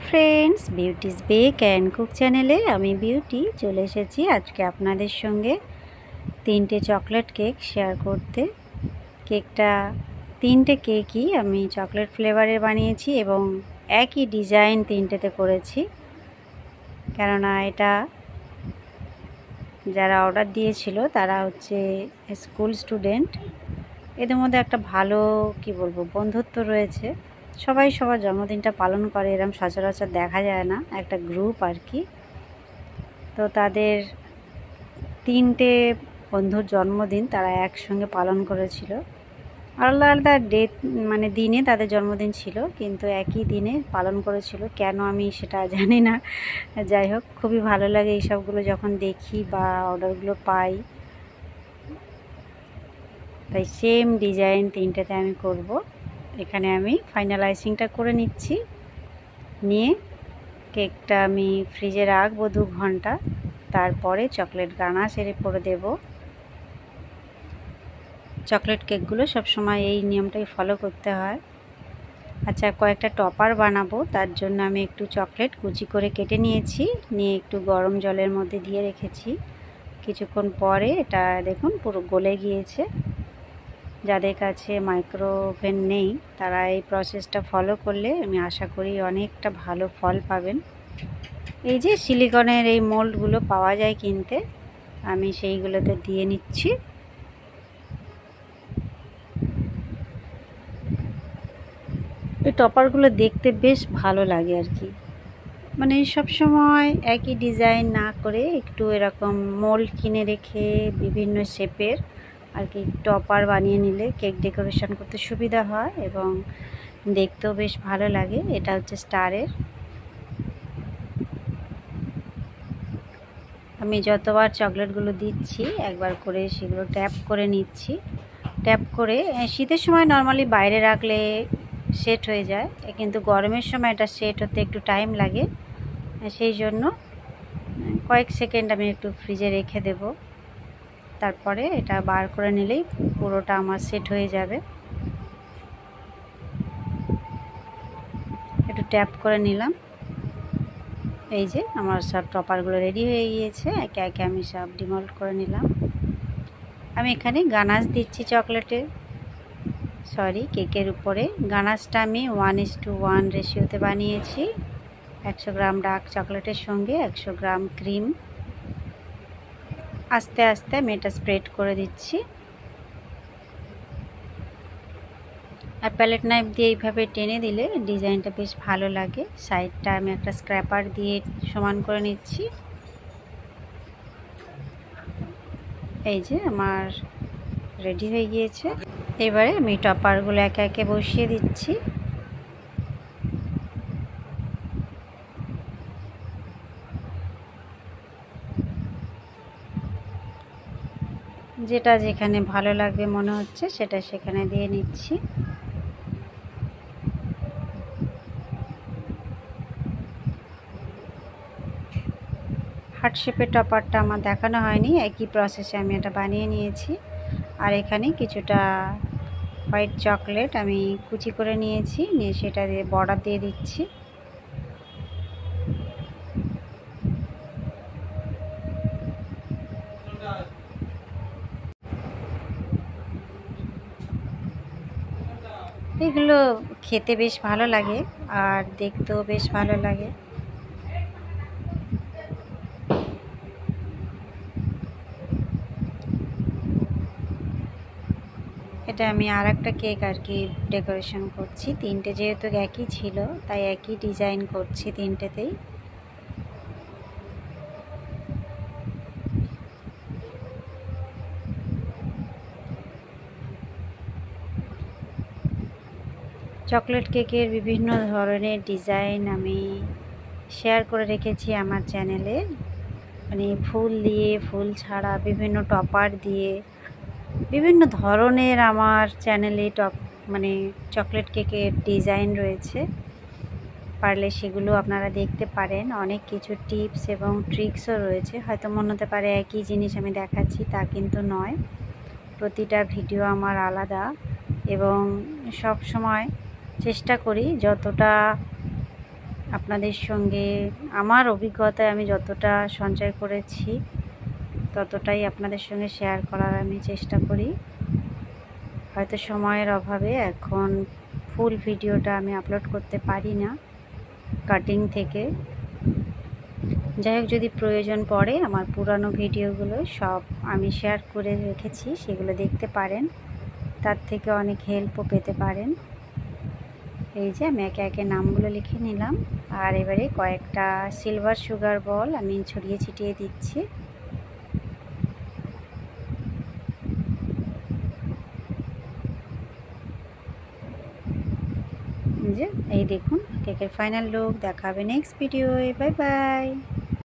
Friends, Beauty's bake and cook চ্যানেলে আমি beauty চলে এসেছি আজকে আপনাদের সঙ্গে 3টে চকলেট কেক শেয়ার করতে। কেকটা 3টে কেকই আমি চকলেট ফ্লেভারের বানিয়েছি এবং একই ডিজাইন 3টেতে করেছি, কেননা এটা যারা অর্ডার দিয়েছিল তারা হচ্ছে স্কুল স্টুডেন্ট। এদের মধ্যে একটা ভালো বন্ধুত্ব রয়েছে। সবাই সবার জন্মদিনটা পালন করে, এরকম সচরাচর দেখা যায় না, একটা গ্রুপ আর কি। তো তাদের 3টে বন্ধুর জন্মদিন তারা একসঙ্গে পালন করেছিল। আলাদা আলাদা ডেট দিনে তাদের জন্মদিন ছিল, কিন্তু একই দিনে পালন করেছিল। কেন আমি সেটা জানি না, যাই হোক খুবই ভালো লাগে এইসবগুলো যখন দেখি বা অর্ডারগুলো পাই। তাই সেম ডিজাইন 3টেতে আমি করব। এখানে আমি ফাইনালাইজিংটা করে নিচ্ছি, নিয়ে কেকটা আমি ফ্রিজে রাখবো 2 ঘন্টা। তারপরে চকলেট গানাশ এর করে দেব। চকলেট কেকগুলো সবসময় এই নিয়মটাই ফলো করতে হয়। আচ্ছা, কয়েকটা টপার বানাবো, তার জন্য আমি একটু চকলেট কুচি করে কেটে নিয়েছি, নিয়ে একটু গরম জলের মধ্যে দিয়ে রেখেছি। কিছুক্ষণ পরে এটা দেখুন পুরো গলে গিয়েছে। যাদের কাছে মাইক্রো ওভেন নেই তারা এই প্রসেসটা ফলো করলে আমি আশা করি অনেকটা ভালো ফল পাবেন। এই যে সিলিকনের এই মোল্ডগুলো পাওয়া যায় কিনতে, আমি সেইগুলোতে দিয়ে নিচ্ছি। এই টপারগুলো দেখতে বেশ ভালো লাগে আর কি, সব সময় একই ডিজাইন না করে একটু এরকম মোল্ড কিনে রেখে বিভিন্ন শেপের আর কি টপার বানিয়ে নিলে কেক ডেকোরেশন করতে সুবিধা হয় এবং দেখতেও বেশ ভালো লাগে। এটা হচ্ছে স্টারের। আমি যতবার চকলেটগুলো দিচ্ছি একবার করে সেগুলো ট্যাপ করে নিচ্ছি। ট্যাপ করে শীতের সময় নর্মালি বাইরে রাখলে সেট হয়ে যায়, কিন্তু গরমের সময় এটা সেট হতে একটু টাইম লাগে। সেই জন্য কয়েক সেকেন্ড আমি একটু ফ্রিজে রেখে দেব। তারপরে এটা বার করে নিলেই পুরোটা আমার সেট হয়ে যাবে। একটু ট্যাপ করে নিলাম। এই যে আমার সব টপারগুলো রেডি হয়ে গিয়েছে। একে একে আমি সব ডিমোল্ড করে নিলাম। আমি এখানে গানাশ দিচ্ছি কেকের উপরে। গানাশটা আমি 1:1 রেশিওতে বানিয়েছি। 100 গ্রাম ডার্ক চকলেটের সঙ্গে 100 গ্রাম ক্রিম। আস্তে আস্তে আমি এটা স্প্রেড করে দিচ্ছি। আর প্যালেট নাইফ দিয়ে এইভাবে টেনে দিলে ডিজাইনটা বেশ ভালো লাগে। সাইডটা আমি একটা স্ক্র্যাপার দিয়ে সমান করে নিচ্ছি। এই যে আমার রেডি হয়ে গিয়েছে। এবারে আমি টপারগুলো একে একে বসিয়ে দিচ্ছি। যেটা যেখানে ভালো লাগবে মনে হচ্ছে সেটা সেখানে দিয়ে নিচ্ছি। হার্ট শেপের টপারটা আমার দেখানো হয়নি, একই প্রসেসে আমি এটা বানিয়ে নিয়েছি। আর এখানে কিছুটা হোয়াইট চকলেট আমি কুচি করে নিয়েছি, নিয়ে সেটা দিয়ে বর্ডার দিয়ে দিচ্ছি। এগুলো খেতে বেশ ভালো লাগে আর দেখতেও বেশ ভালো লাগে। এটা আমি আর একটা কেক আর কি ডেকোরেশন করছি। 3টে যেহেতু একই ছিল তাই একই ডিজাইন করছি 3টেতেই। চকলেট কেকের বিভিন্ন ধরনের ডিজাইন আমি শেয়ার করে রেখেছি আমার চ্যানেলে, ফুল দিয়ে, ফুল ছাড়া, বিভিন্ন টপার দিয়ে, বিভিন্ন ধরনের আমার চ্যানেলে চকলেট কেকের ডিজাইন রয়েছে। পারলে সেগুলো আপনারা দেখতে পারেন। অনেক কিছু টিপস এবং ট্রিক্সও রয়েছে। হয়তো মনে হতে পারে একই জিনিস আমি দেখাচ্ছি, তা কিন্তু নয়। প্রতিটা ভিডিও আমার আলাদা এবং সব সময় চেষ্টা করি যতটা আপনাদের সঙ্গে আমার অভিজ্ঞতায় আমি যতটা সঞ্চয় করেছি ততটাই আপনাদের সঙ্গে শেয়ার করার আমি চেষ্টা করি। হয়তো সময়ের অভাবে এখন ফুল ভিডিওটা আমি আপলোড করতে পারি না কাটিং থেকে। যাই হোক, যদি প্রয়োজন পড়ে আমার পুরানো ভিডিওগুলো সব আমি শেয়ার করে রেখেছি, সেগুলো দেখতে পারেন, তার থেকে অনেক হেল্পও পেতে পারেন। এই যে আমি একে একে নামগুলো লিখে নিলাম, আর এবারে কয়েকটা সিলভার সুগার বল আমি ছড়িয়ে ছিটিয়ে দিচ্ছি। যে এই দেখুন কেকের ফাইনাল লুক। দেখা হবে নেক্সট ভিডিওয়ে। Bye bye.